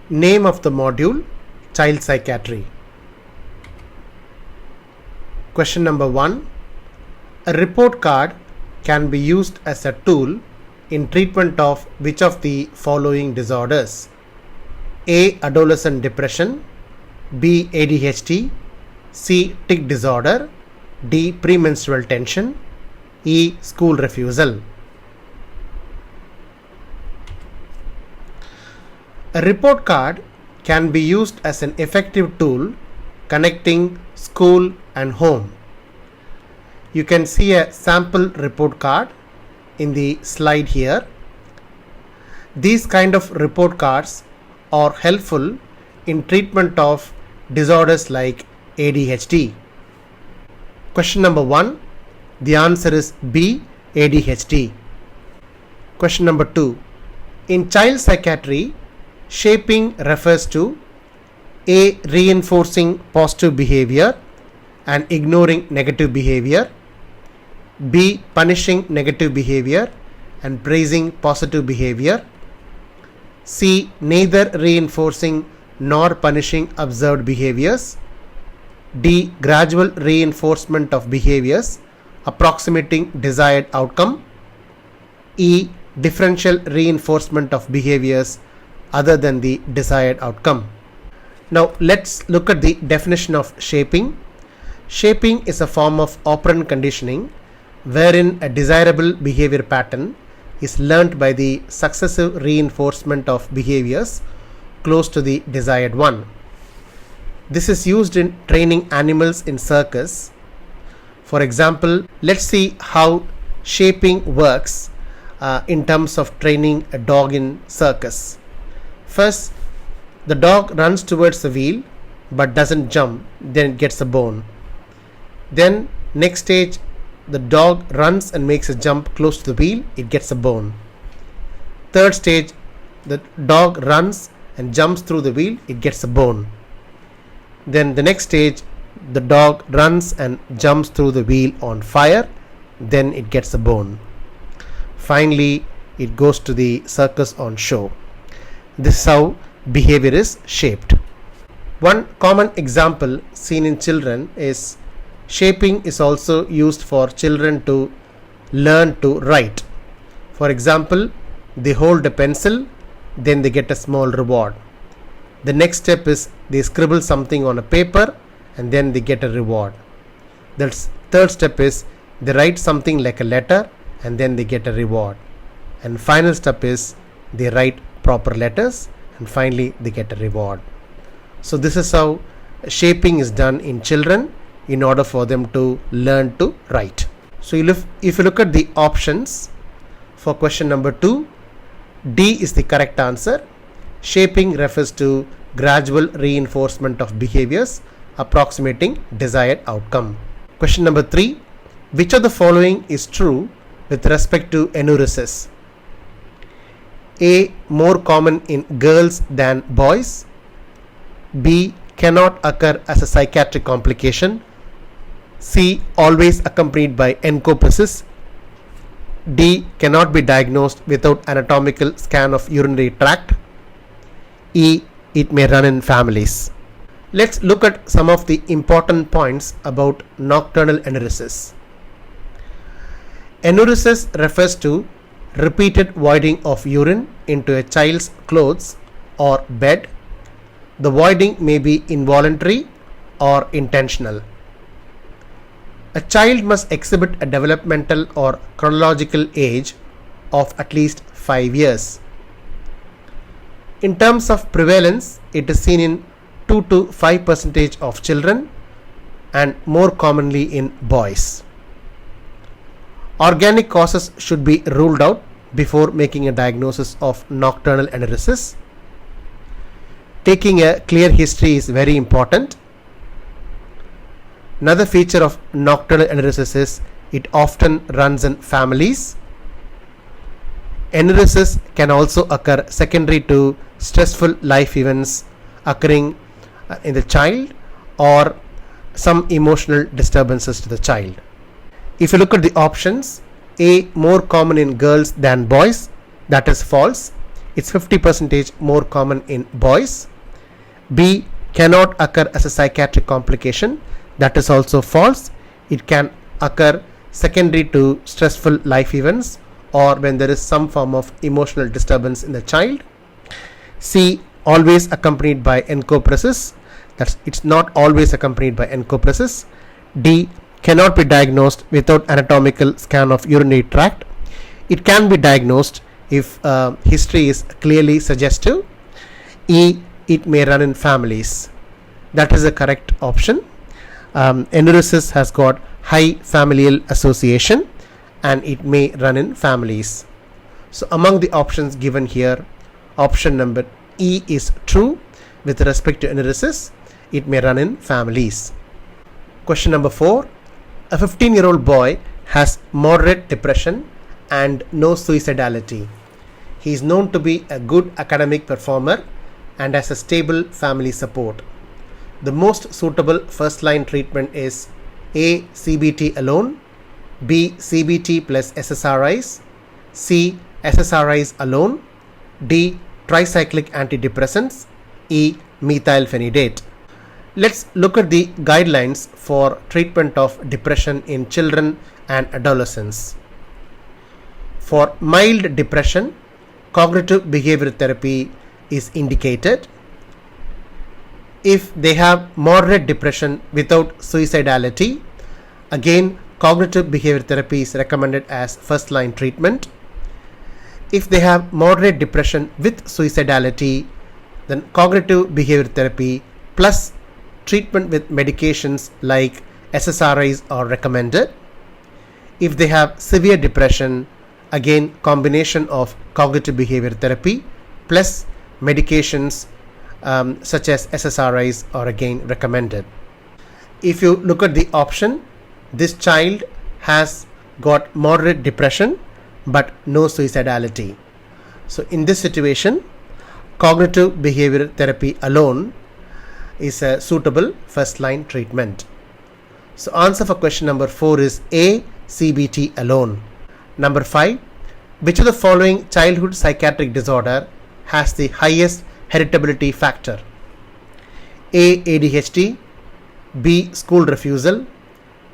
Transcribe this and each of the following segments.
Name of the module: Child Psychiatry. Question number 1. A report card can be used as a tool in treatment of which of the following disorders? A. Adolescent depression, B. ADHD, C. tic disorder, D. Premenstrual tension, E. School refusal. A report card can be used as an effective tool connecting school and home. You can see a sample report card in the slide here. These kind of report cards are helpful in treatment of disorders like ADHD. Question number 1. The answer is B. ADHD. Question number 2. In child psychiatry, shaping refers to A. Reinforcing positive behavior and ignoring negative behavior, B. Punishing negative behavior and praising positive behavior, C. Neither reinforcing nor punishing observed behaviors, D. Gradual reinforcement of behaviors approximating desired outcome, E. Differential reinforcement of behaviors other than the desired outcome. Now let's look at the definition of shaping. Shaping is a form of operant conditioning wherein a desirable behavior pattern is learnt by the successive reinforcement of behaviors close to the desired one. This is used in training animals in circus. For example, let's see how shaping works in terms of training a dog in circus. First, the dog runs towards the wheel but doesn't jump, then it gets a bone. Then next stage, the dog runs and makes a jump close to the wheel, it gets a bone. Third stage, the dog runs and jumps through the wheel, it gets a bone. Then the next stage, the dog runs and jumps through the wheel on fire, then it gets a bone. Finally, it goes to the circus on show. This is how behavior is shaped. One common example seen in children is shaping is also used for children to learn to write. For example, they hold a pencil, then they get a small reward. The next step is they scribble something on a paper and then they get a reward. The third step is they write something like a letter and then they get a reward. And final step is they write proper letters and finally they get a reward. So this is how shaping is done in children in order for them to learn to write. So if you look at the options for question number 2, D is the correct answer. Shaping refers to gradual reinforcement of behaviors approximating desired outcome. Question number 3. Which of the following is true with respect to enuresis? A. More common in girls than boys. B. Cannot occur as a psychiatric complication. C. Always accompanied by encopresis. D. Cannot be diagnosed without anatomical scan of urinary tract. E. It may run in families. Let's look at some of the important points about nocturnal enuresis. Enuresis refers to repeated voiding of urine into a child's clothes or bed. The voiding may be involuntary or intentional. A child must exhibit a developmental or chronological age of at least 5 years. In terms of prevalence, it is seen in 2 to 5% of children and more commonly in boys. Organic causes should be ruled out before making a diagnosis of nocturnal enuresis. Taking a clear history is very important. Another feature of nocturnal enuresis is it often runs in families. Enuresis can also occur secondary to stressful life events occurring in the child or some emotional disturbances to the child. If you look at the options, A. More common in girls than boys, that is false. It's 50% more common in boys. B, cannot occur as a psychiatric complication. That is also false. It can occur secondary to stressful life events or when there is some form of emotional disturbance in the child. C, always accompanied by encopresis. It's not always accompanied by encopresis. D, cannot be diagnosed without anatomical scan of urinary tract. It can be diagnosed if history is clearly suggestive. E, it may run in families. That is the correct option. Enuresis has got high familial association and it may run in families. So among the options given here, option number E is true with respect to enuresis. It may run in families. Question number 4. A 15-year-old boy has moderate depression and no suicidality. He is known to be a good academic performer and has a stable family support. The most suitable first-line treatment is A, CBT alone, B, CBT plus SSRIs, C, SSRIs alone, D, tricyclic antidepressants, E, methylphenidate. Let's look at the guidelines for treatment of depression in children and adolescents. For mild depression, cognitive behavioral therapy is indicated. If they have moderate depression without suicidality, again cognitive behavioral therapy is recommended as first line treatment. If they have moderate depression with suicidality, then cognitive behavioral therapy plus treatment with medications like SSRIs are recommended. If they have severe depression, again combination of cognitive behavioral therapy plus medications such as SSRIs are again recommended. If you look at the option, this child has got moderate depression but no suicidality. So in this situation, cognitive behavioral therapy alone is a suitable first line treatment. So answer for question number 4 is A, CBT alone. Number 5, which of the following childhood psychiatric disorder has the highest heritability factor? A, ADHD, B, school refusal,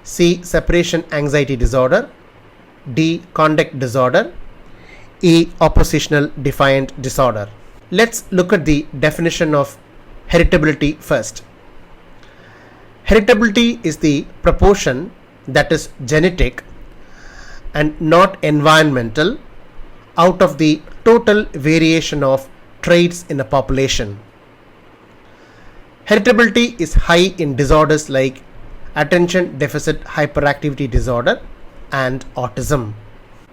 C, separation anxiety disorder, D, conduct disorder, E, oppositional defiant disorder. Let's look at the definition of heritability first. Heritability is the proportion that is genetic and not environmental out of the total variation of traits in a population. Heritability is high in disorders like attention deficit hyperactivity disorder and autism.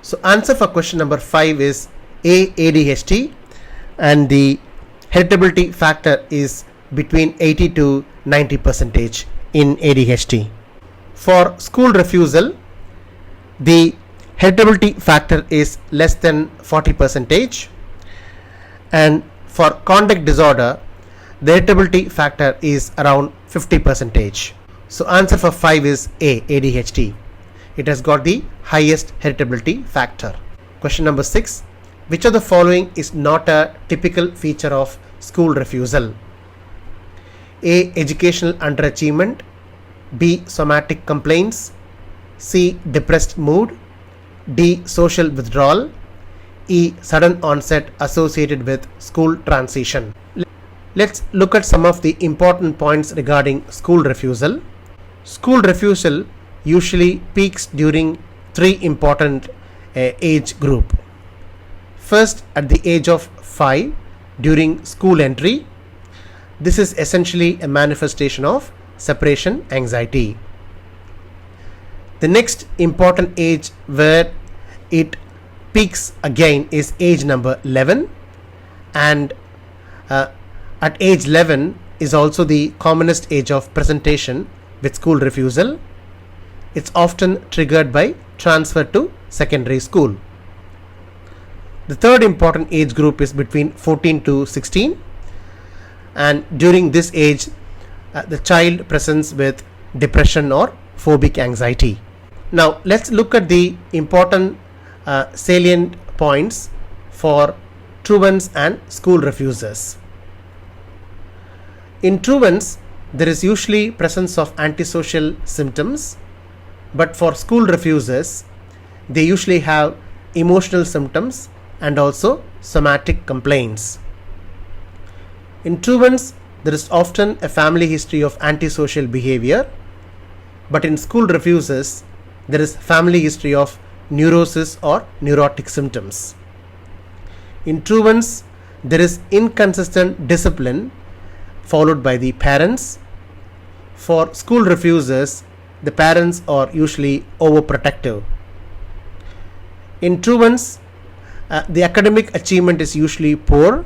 So answer for question number 5 is A, ADHD, and the heritability factor is between 80 to 90% in ADHD. For school refusal, the heritability factor is less than 40%, and for conduct disorder, the heritability factor is around 50%. So answer for 5 is A, ADHD. It has got the highest heritability factor. Question number 6. Which of the following is not a typical feature of school refusal? A, educational underachievement, B, somatic complaints, C, depressed mood, D, social withdrawal, E, sudden onset associated with school transition. Let's look at some of the important points regarding school refusal. School refusal usually peaks during 3 important age group. First, at the age of 5 during school entry. This is essentially a manifestation of separation anxiety. The next important age where it peaks again is age number 11, and at age 11 is also the commonest age of presentation with school refusal. It's often triggered by transfer to secondary school. The third important age group is between 14 to 16, and during this age the child presents with depression or phobic anxiety. Now let's look at the important salient points for truants and school refusers. In truants, there is usually presence of antisocial symptoms, but for school refusers, they usually have emotional symptoms and also somatic complaints. In truants, there is often a family history of antisocial behavior, but in school refusers, there is family history of neurosis or neurotic symptoms. In truants, there is inconsistent discipline followed by the parents. For school refusers, the parents are usually overprotective. In truants, the academic achievement is usually poor.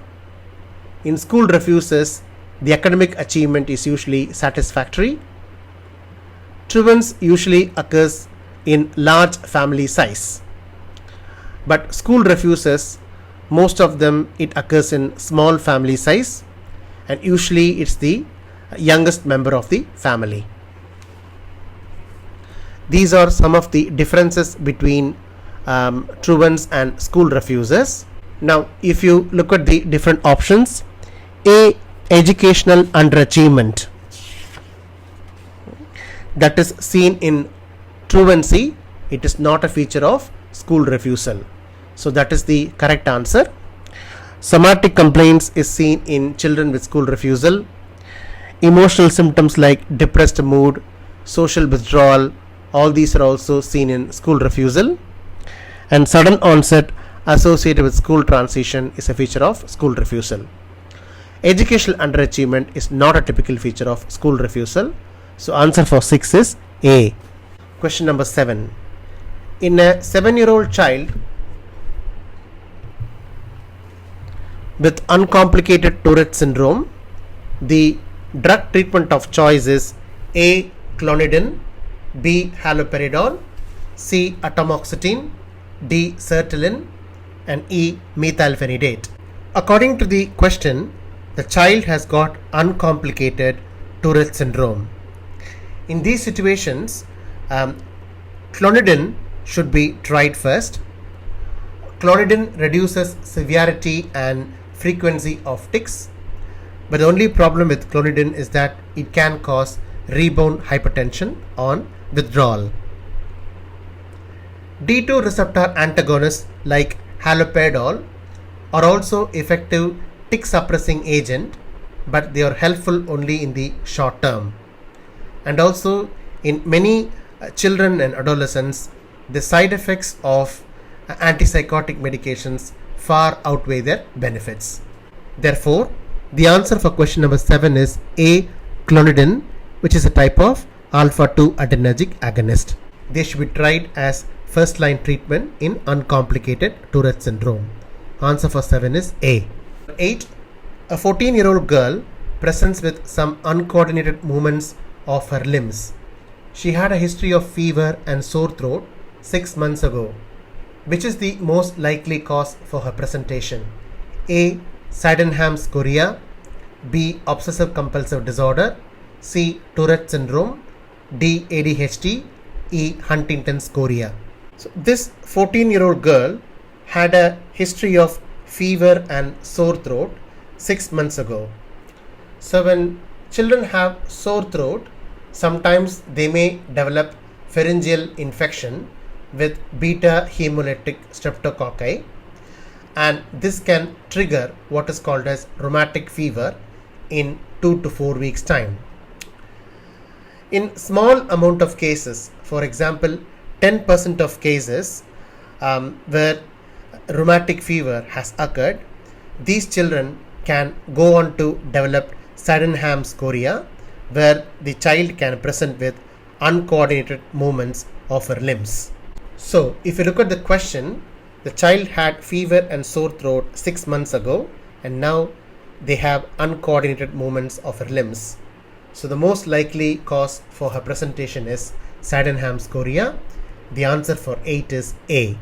In school refusers, the academic achievement is usually satisfactory. Truants usually occurs in large family size, but school refusers, most of them it occurs in small family size, and usually it's the youngest member of the family. These are some of the differences between truants and school refusers. Now, if you look at the different options, A, educational underachievement, that is seen in truancy, it is not a feature of school refusal. So that is the correct answer. Somatic complaints is seen in children with school refusal. Emotional symptoms like depressed mood, social withdrawal, all these are also seen in school refusal. And sudden onset associated with school transition is a feature of school refusal. Educational underachievement is not a typical feature of school refusal. So answer for 6 is A. Question number 7. In a 7-year-old child with uncomplicated Tourette syndrome, the drug treatment of choice is A, clonidine, B, haloperidol, C, atomoxetine, D, sertraline, and E, methylphenidate. According to the question, the child has got uncomplicated Tourette syndrome. In these situations, clonidine should be tried first. Clonidine reduces severity and frequency of tics, but the only problem with clonidine is that it can cause rebound hypertension on withdrawal. D2 receptor antagonists like haloperidol are also effective tic suppressing agent, but they are helpful only in the short term. And also in many children and adolescents, the side effects of antipsychotic medications far outweigh their benefits. Therefore, the answer for question number 7 is A, clonidine, which is a type of alpha-2 adrenergic agonist. They should be tried as first line treatment in uncomplicated Tourette syndrome. Answer for 7 is A. 8. A 14-year-old girl presents with some uncoordinated movements of her limbs. She had a history of fever and sore throat 6 months ago. Which is the most likely cause for her presentation? A, Sydenham's chorea, B, obsessive compulsive disorder, C, Tourette syndrome, D, ADHD, E, Huntington's chorea. So this 14-year-old girl had a history of fever and sore throat 6 months ago. So when children have sore throat, sometimes they may develop pharyngeal infection with beta hemolytic streptococci, and this can trigger what is called as rheumatic fever in 2 to 4 weeks time. In small amount of cases, for example 10% of cases where rheumatic fever has occurred, these children can go on to develop Sydenham's chorea, where the child can present with uncoordinated movements of her limbs. So if you look at the question, the child had fever and sore throat 6 months ago, and now they have uncoordinated movements of her limbs. So the most likely cause for her presentation is Sydenham's chorea. The answer for 8 is A.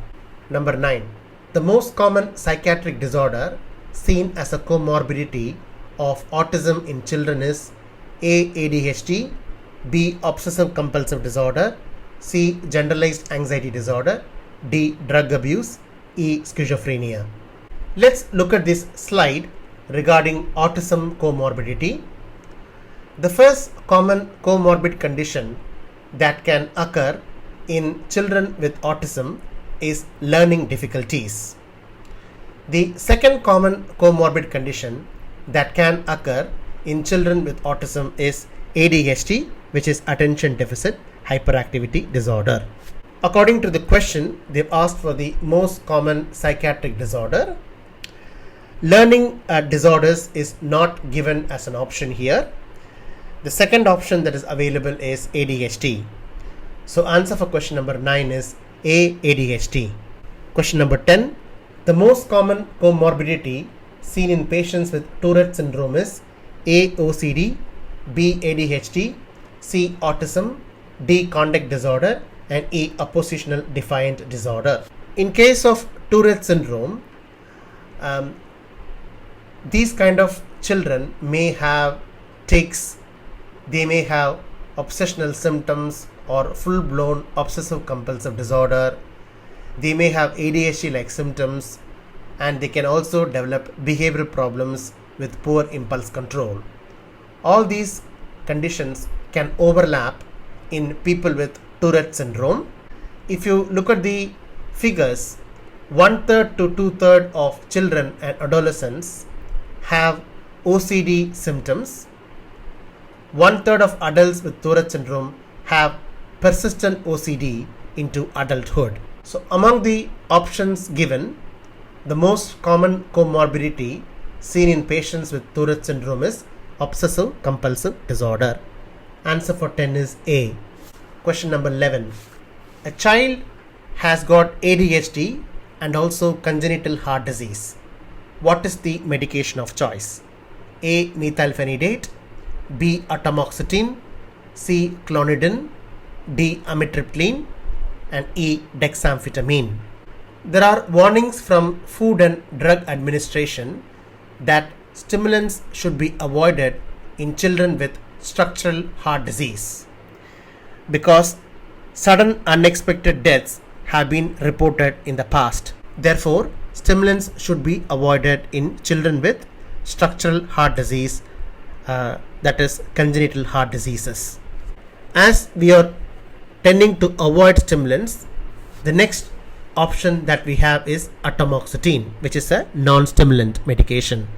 Number 9. The most common psychiatric disorder seen as a comorbidity of autism in children is A, ADHD, B, obsessive compulsive disorder, C, generalized anxiety disorder, D, drug abuse, E, schizophrenia. Let's look at this slide regarding autism comorbidity. The first common comorbid condition that can occur in children with autism is learning difficulties. The second common comorbid condition that can occur in children with autism is ADHD, which is attention deficit hyperactivity disorder. According to the question, they've asked for the most common psychiatric disorder. Learning disorders is not given as an option here. The second option that is available is ADHD. So answer for question number 9 is A, ADHD. Question number 10. The most common comorbidity seen in patients with Tourette syndrome is A, OCD, B, ADHD, C, autism, D, conduct disorder, and E, oppositional defiant disorder. In case of Tourette syndrome, these kind of children may have tics, they may have obsessional symptoms or full-blown obsessive compulsive disorder, they may have ADHD like symptoms, and they can also develop behavioral problems with poor impulse control. All these conditions can overlap in people with Tourette syndrome. If you look at the figures, 1/3 to 2/3 of children and adolescents have OCD symptoms. 1/3 of adults with Tourette syndrome have persistent OCD into adulthood. So among the options given, the most common comorbidity seen in patients with Tourette syndrome is obsessive compulsive disorder. Answer for 10 is A. Question number 11. A child has got ADHD and also congenital heart disease. What is the medication of choice? A, methylphenidate, B, atomoxetine, C, clonidine, D, amitriptyline, and E, dexamphetamine. There are warnings from Food and Drug Administration that stimulants should be avoided in children with structural heart disease because sudden unexpected deaths have been reported in the past. Therefore, stimulants should be avoided in children with structural heart disease, that is congenital heart diseases. As we are tending to avoid stimulants, the next option that we have is atomoxetine, which is a non-stimulant medication.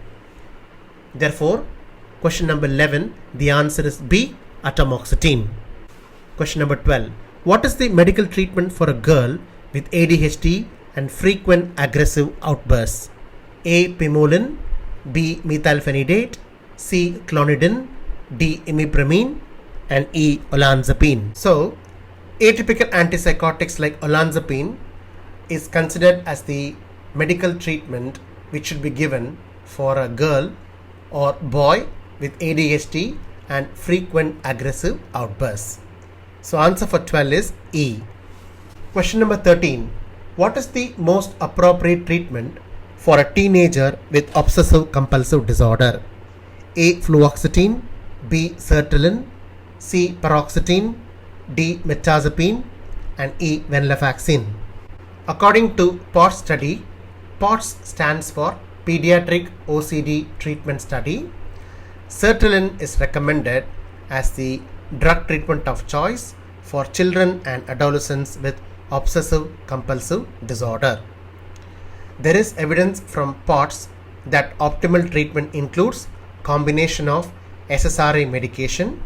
Therefore, question number 11, the answer is B, atomoxetine. Question number 12. What is the medical treatment for a girl with ADHD and frequent aggressive outbursts? A, pimolin, B, methylphenidate, C, clonidine, D, imipramine, and E, olanzapine. So, atypical antipsychotics like olanzapine is considered as the medical treatment which should be given for a girl or boy with ADHD and frequent aggressive outbursts. So answer for 12 is E. Question number 13. What is the most appropriate treatment for a teenager with obsessive compulsive disorder? A, fluoxetine, B, sertraline, C, paroxetine, D, mirtazapine, and E, venlafaxine. According to POTS study, POTS stands for Pediatric OCD Treatment Study. Sertraline is recommended as the drug treatment of choice for children and adolescents with obsessive compulsive disorder. There is evidence from POTS that optimal treatment includes combination of SSRI medication,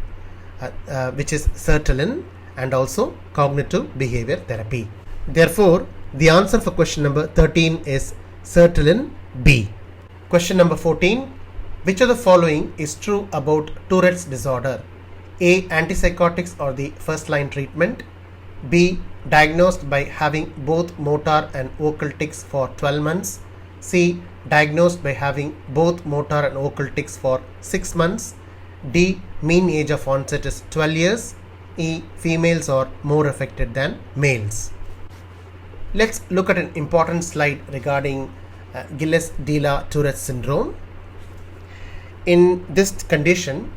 which is sertraline, and also cognitive behavior therapy. Therefore, the answer for question number 13 is sertraline B. Question number 14. Which of the following is true about Tourette's disorder? A, antipsychotics are the first line treatment. B, diagnosed by having both motor and vocal tics for 12 months. C, diagnosed by having both motor and vocal tics for 6 months. D, mean age of onset is 12 years. E, females are more affected than males. Let's look at an important slide regarding Gilles-Dila-Tourette syndrome. In this condition,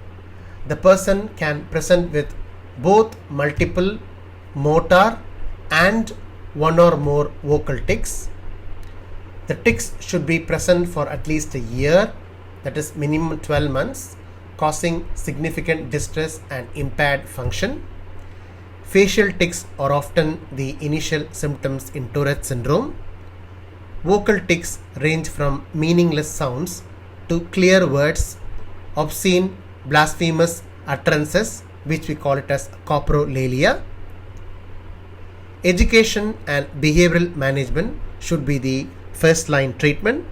the person can present with both multiple motor and one or more vocal tics. The tics should be present for at least a year, that is minimum 12 months, causing significant distress and impaired function. Facial tics are often the initial symptoms in Tourette syndrome. Vocal tics range from meaningless sounds to clear words, obscene, blasphemous utterances, which we call it as coprolalia. Education and behavioral management should be the first line treatment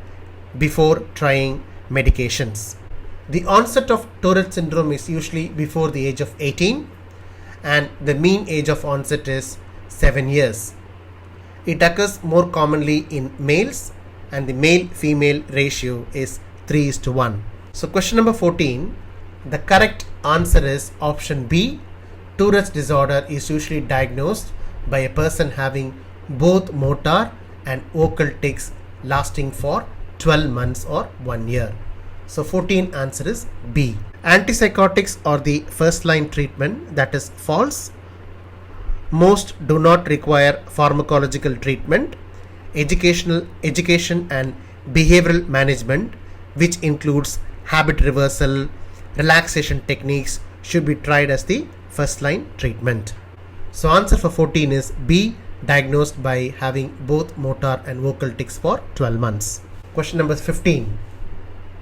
before trying medications. The onset of Tourette syndrome is usually before the age of 18, and the mean age of onset is 7 years. It occurs more commonly in males, and the male-female ratio is 3:1. So question number 14, the correct answer is option B. Tourette's disorder is usually diagnosed by a person having both motor and vocal tics lasting for 12 months or 1 year. So 14 answer is B. Antipsychotics are the first line treatment. That is false. Most do not require pharmacological treatment. Education and behavioral management, which includes habit reversal, relaxation techniques, should be tried as the first line treatment. So answer for 14 is B, diagnosed by having both motor and vocal tics for 12 months. Question number 15.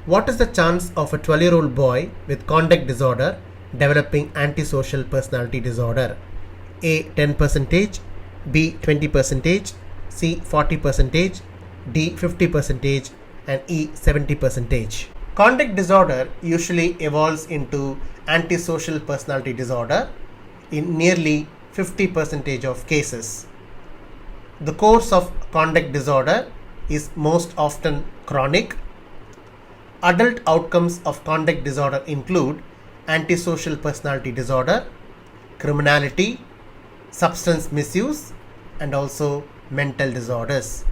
What is the chance of a 12-year-old boy with conduct disorder developing antisocial personality disorder? A 10%, B 20%, C 40%, D 50%, and E 70%. Conduct disorder usually evolves into antisocial personality disorder in nearly 50% of cases. The course of conduct disorder is most often chronic. Adult outcomes of conduct disorder include antisocial personality disorder, criminality, substance misuse, and also mental disorders.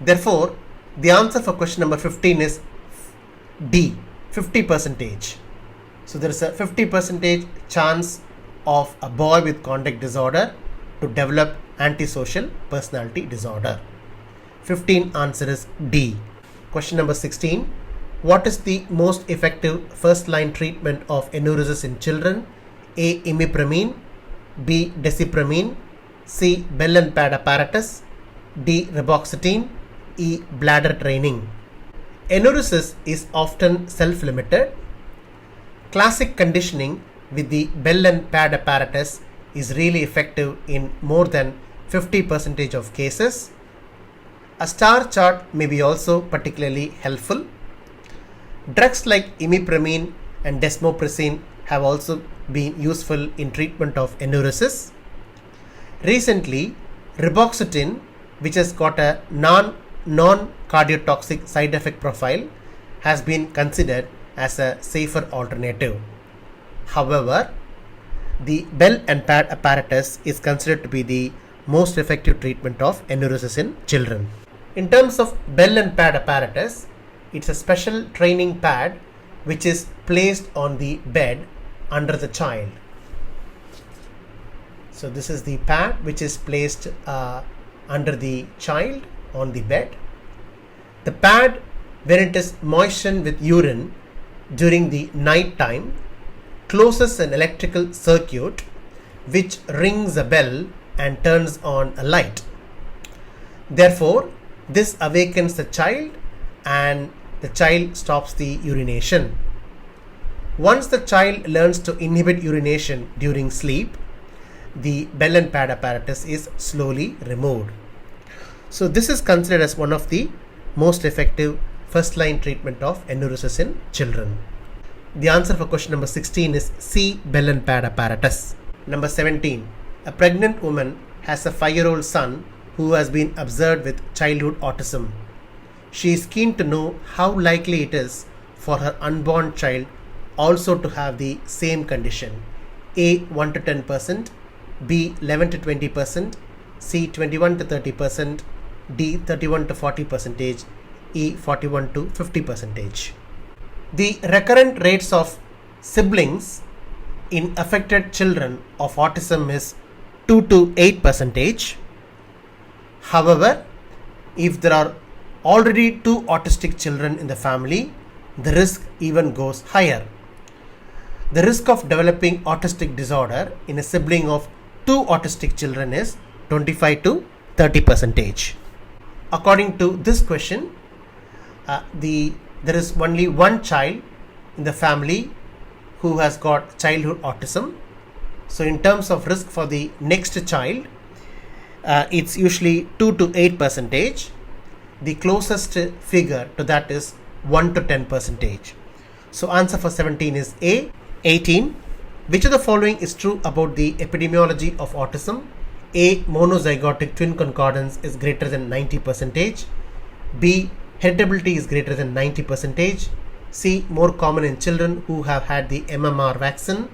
Therefore, the answer for question number 15 is D, 50%. So there is a 50% chance of a boy with conduct disorder to develop antisocial personality disorder. 15 answer is D. Question number 16. What is the most effective first line treatment of enuresis in children? A. Imipramine, B. Desipramine, C. Bell and pad apparatus, D. Reboxetine, E. Bladder training. Enuresis is often self-limited. Classic conditioning with the Bell and pad apparatus is really effective in more than 50% of cases. A star chart may be also particularly helpful. Drugs like imipramine and desmopressin have also been useful in treatment of enuresis. Recently, reboxetine, which has got a non-cardiotoxic side effect profile, has been considered as a safer alternative. However, the Bell and pad apparatus is considered to be the most effective treatment of enuresis in children. In terms of Bell and pad apparatus, it's a special training pad which is placed on the bed under the child. So this is the pad which is placed under the child on the bed. The pad, when it is moistened with urine during the night time, closes an electrical circuit which rings a bell and turns on a light. Therefore, this awakens the child and the child stops the urination. Once the child learns to inhibit urination during sleep, the Bell and pad apparatus is slowly removed. So this is considered as one of the most effective first line treatment of enuresis in children. The answer for question number 16 is C, Bell and pad apparatus. Number 17. A pregnant woman has a 5-year-old son who has been observed with childhood autism. She is keen to know how likely it is for her unborn child also to have the same condition. A 1 to 10%, B 11 to 20%, C 21 to 30%, D 31 to 40%, E 41 to 50%. The recurrent rates of siblings in affected children of autism is 2 to 8%. However, if there are already 2 autistic children in the family, the risk even goes higher. The risk of developing autistic disorder in a sibling of 2 autistic children is 25 to 30%. According to this question, there is only one child in the family who has got childhood autism. So in terms of risk for the next child, it's usually 2 to 8%. The closest figure to that is 1 to 10%. So answer for 17 is A. 18. Which of the following is true about the epidemiology of autism? A. Monozygotic twin concordance is greater than 90%. B. Heritability is greater than 90%. C. More common in children who have had the MMR vaccine.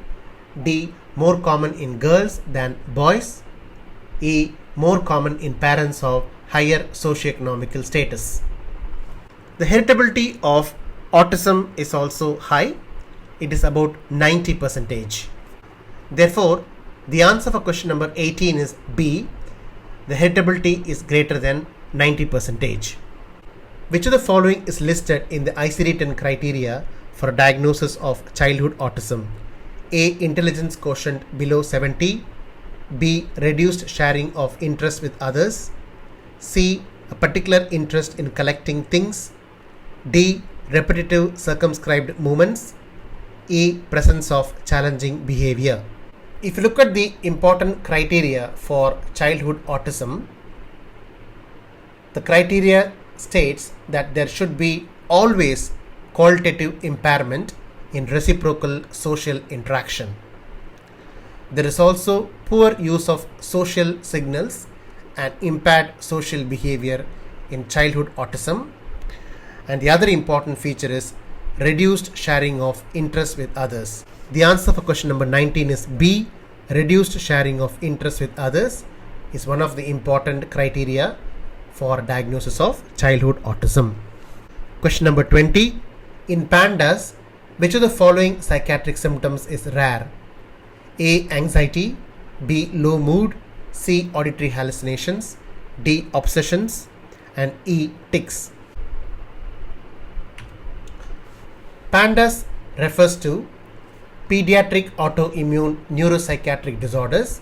D. More common in girls than boys. E. More common in parents of higher socioeconomical status. The heritability of autism is also high. It is about 90%. Therefore, the answer for question number 18 is B. The heritability is greater than 90%. Which of the following is listed in the ICD-10 criteria for diagnosis of childhood autism? A. Intelligence quotient below 70. B. Reduced sharing of interest with others. C. A particular interest in collecting things. D. Repetitive circumscribed movements. E. Presence of challenging behavior. If you look at the important criteria for childhood autism, the criteria states that there should be always qualitative impairment in reciprocal social interaction. There is also poor use of social signals and impaired social behavior in childhood autism. And the other important feature is reduced sharing of interest with others. The answer for question number 19 is B. Reduced sharing of interest with others is one of the important criteria for diagnosis of childhood autism. Question number 20. In pandas, which of the following psychiatric symptoms is rare? A. Anxiety. B. Low mood. C. Auditory hallucinations. D. Obsessions. And E. Tics. Pandas refers to pediatric autoimmune neuropsychiatric disorders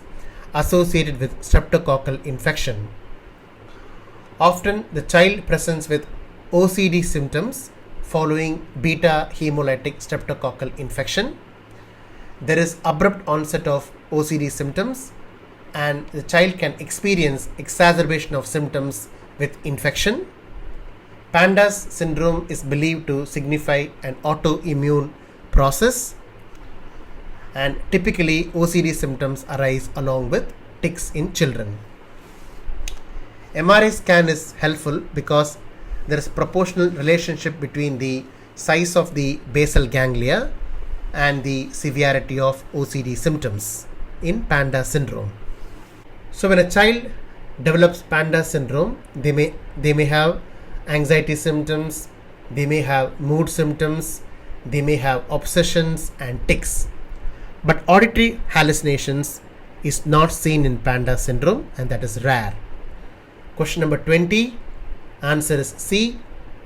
associated with streptococcal infection. Often the child presents with OCD symptoms following beta hemolytic streptococcal infection. There is abrupt onset of OCD symptoms and the child can experience exacerbation of symptoms with infection. Pandas syndrome is believed to signify an autoimmune process, and typically OCD symptoms arise along with tics in children. MRI scan is helpful because there is proportional relationship between the size of the basal ganglia and the severity of OCD symptoms in panda syndrome. So when a child develops panda syndrome, they may have anxiety symptoms, they may have mood symptoms, they may have obsessions and tics. But auditory hallucinations is not seen in panda syndrome, and that is rare. Question number 20, answer is C.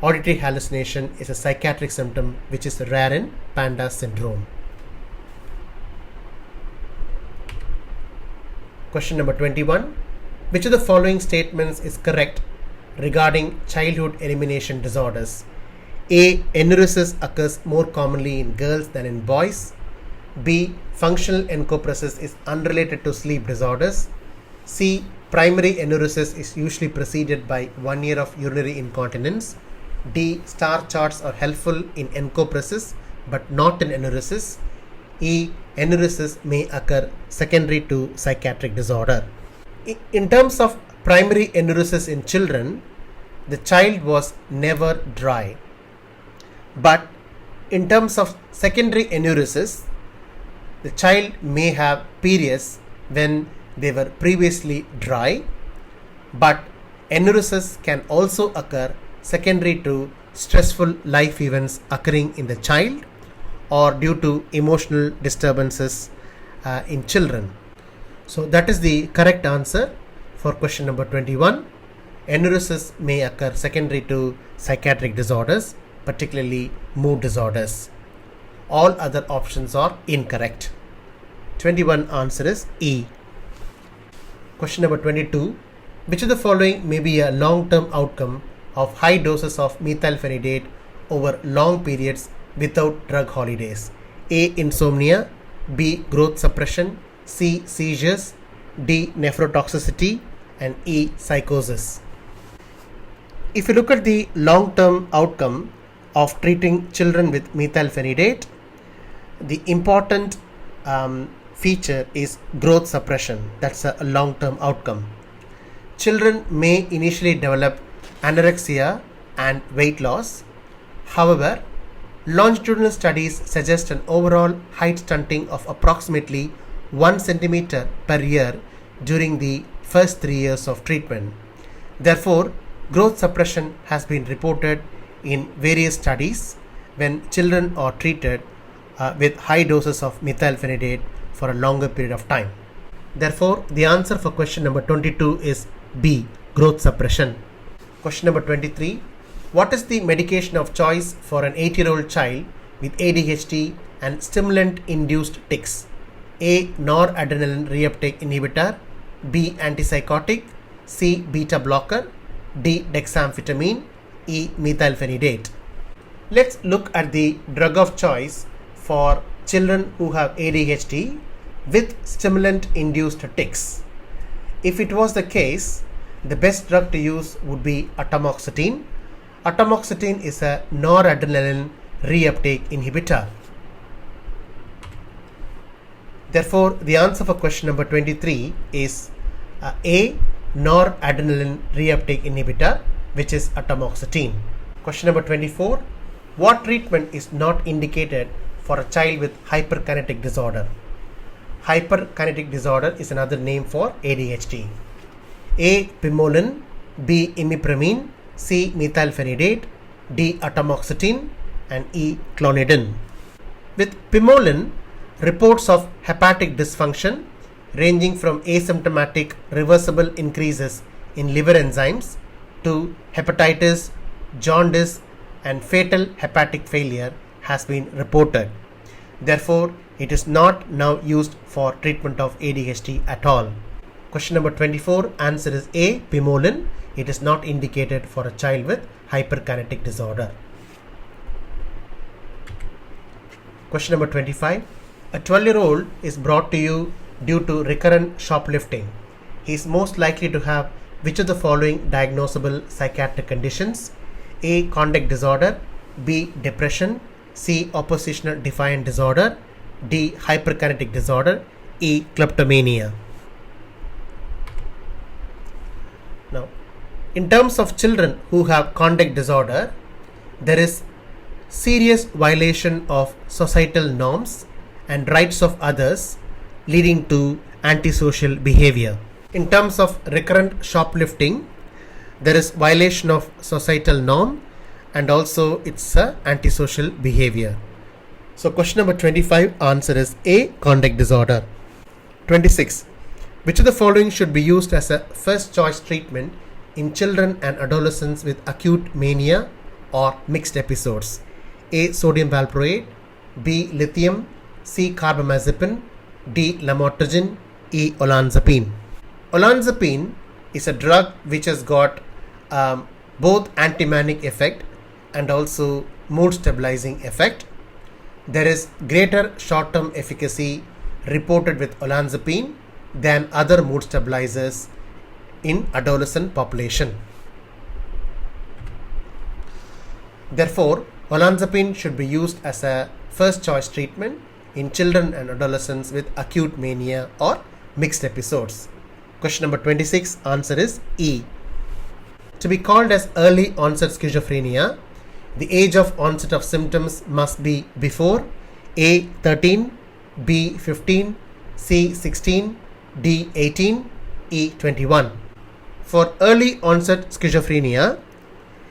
Auditory hallucination is a psychiatric symptom which is rare in panda syndrome. Question number 21, which of the following statements is correct regarding childhood elimination disorders? A. Enuresis occurs more commonly in girls than in boys. B. Functional encopresis is unrelated to sleep disorders. C. Primary enuresis is usually preceded by 1 year of urinary incontinence. D. Star charts are helpful in encopresis but not in enuresis. E. Enuresis may occur secondary to psychiatric disorder. In terms of primary enuresis in children, the child was never dry. But in terms of secondary enuresis, the child may have periods when they were previously dry, but enuresis can also occur secondary to stressful life events occurring in the child or due to emotional disturbances in children. So that is the correct answer for question number 21. Enuresis may occur secondary to psychiatric disorders, particularly mood disorders. All other options are incorrect. 21 answer is E. Question number 22. Which of the following may be a long-term outcome of high doses of methylphenidate over long periods without drug holidays? A. Insomnia, B. Growth suppression, C. Seizures, D. Nephrotoxicity, and E. Psychosis. If you look at the long-term outcome of treating children with methylphenidate, the important feature is growth suppression. That's a long-term outcome. Children may initially develop anorexia and weight loss. However, longitudinal studies suggest an overall height stunting of approximately 1 centimeter per year during the first 3 years of treatment. Therefore, growth suppression has been reported in various studies when children are treated with high doses of methylphenidate for a longer period of time. Therefore, the answer for question number 22 is B. Growth suppression. Question number 23. What is the medication of choice for an 8-year-old child with ADHD and stimulant-induced tics? A. Noradrenaline reuptake inhibitor, B. Antipsychotic, C. Beta blocker, D. Dexamphetamine, E. Methylphenidate. Let's look at the drug of choice for children who have ADHD with stimulant-induced tics. If it was the case, the best drug to use would be atomoxetine. Atomoxetine is a noradrenaline reuptake inhibitor. Therefore, the answer for question number 23 is A. Noradrenaline reuptake inhibitor, which is atomoxetine. Question number 24. What treatment is not indicated for a child with hyperkinetic disorder? Hyperkinetic disorder is another name for ADHD. A. Pimolin, B. Imipramine, C. Methylphenidate, D. Atomoxetine, and E. Clonidine. With Pimolin, reports of hepatic dysfunction ranging from asymptomatic reversible increases in liver enzymes to hepatitis, jaundice, and fatal hepatic failure has been reported. Therefore, it is not now used for treatment of ADHD at all. Question number 24, answer is A. Pimolin. It is not indicated for a child with hyperkinetic disorder. Question number 25. A 12-year-old is brought to you due to recurrent shoplifting. He is most likely to have which of the following diagnosable psychiatric conditions? A. Conduct disorder, B. Depression, C. Oppositional defiant disorder, D. Hyperkinetic disorder, E. Kleptomania. Now, in terms of children who have conduct disorder, there is serious violation of societal norms and rights of others, leading to antisocial behavior. In terms of recurrent shoplifting, there is violation of societal norm and also it's antisocial behavior. So question number 25 answer is A. Conduct disorder. 26. Which of the following should be used as a first choice treatment in children and adolescents with acute mania or mixed episodes? A. Sodium valproate, B. Lithium, C. Carbamazepine, D. Lamotrigine, E. Olanzapine. Olanzapine is a drug which has got both anti-manic effect and also mood stabilizing effect. There is greater short-term efficacy reported with olanzapine than other mood stabilizers in adolescent population. Therefore, olanzapine should be used as a first choice treatment in children and adolescents with acute mania or mixed episodes. Question number 26, answer is E. To be called as early onset schizophrenia, the age of onset of symptoms must be before A. 13, B. 15, C. 16, D. 18, E. 21. For early onset schizophrenia,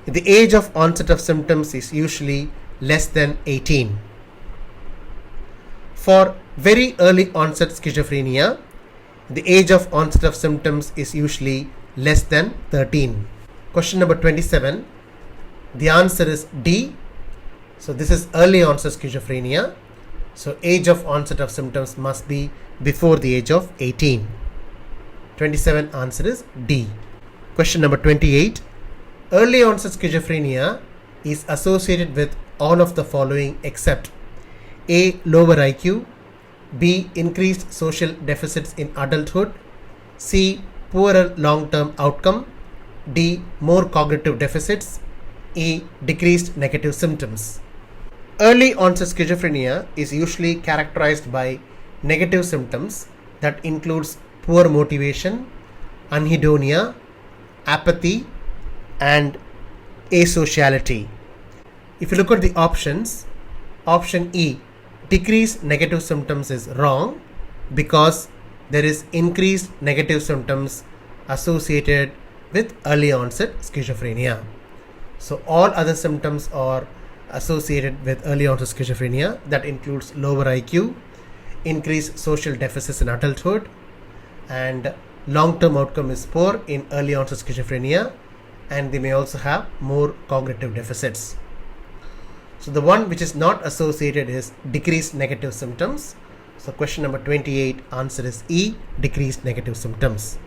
the age of onset of symptoms is usually less than 18. For very early onset schizophrenia, the age of onset of symptoms is usually less than 13. Question number 27. The answer is D. So this is early onset schizophrenia. So age of onset of symptoms must be before the age of 18. 27 answer is D. Question number 28. Early onset schizophrenia is associated with all of the following except A. Lower IQ, B. Increased social deficits in adulthood, C. Poorer long-term outcome, D. More cognitive deficits, E. Decreased negative symptoms. Early onset schizophrenia is usually characterized by negative symptoms that includes poor motivation, anhedonia, apathy, and asociality. If you look at the options, option E, decreased negative symptoms, is wrong because there is increased negative symptoms associated with early onset schizophrenia. So all other symptoms are associated with early onset schizophrenia. That includes lower IQ, increased social deficits in adulthood, and long-term outcome is poor in early onset schizophrenia, and they may also have more cognitive deficits. So the one which is not associated is decreased negative symptoms. So question number 28 answer is E, decreased negative symptoms.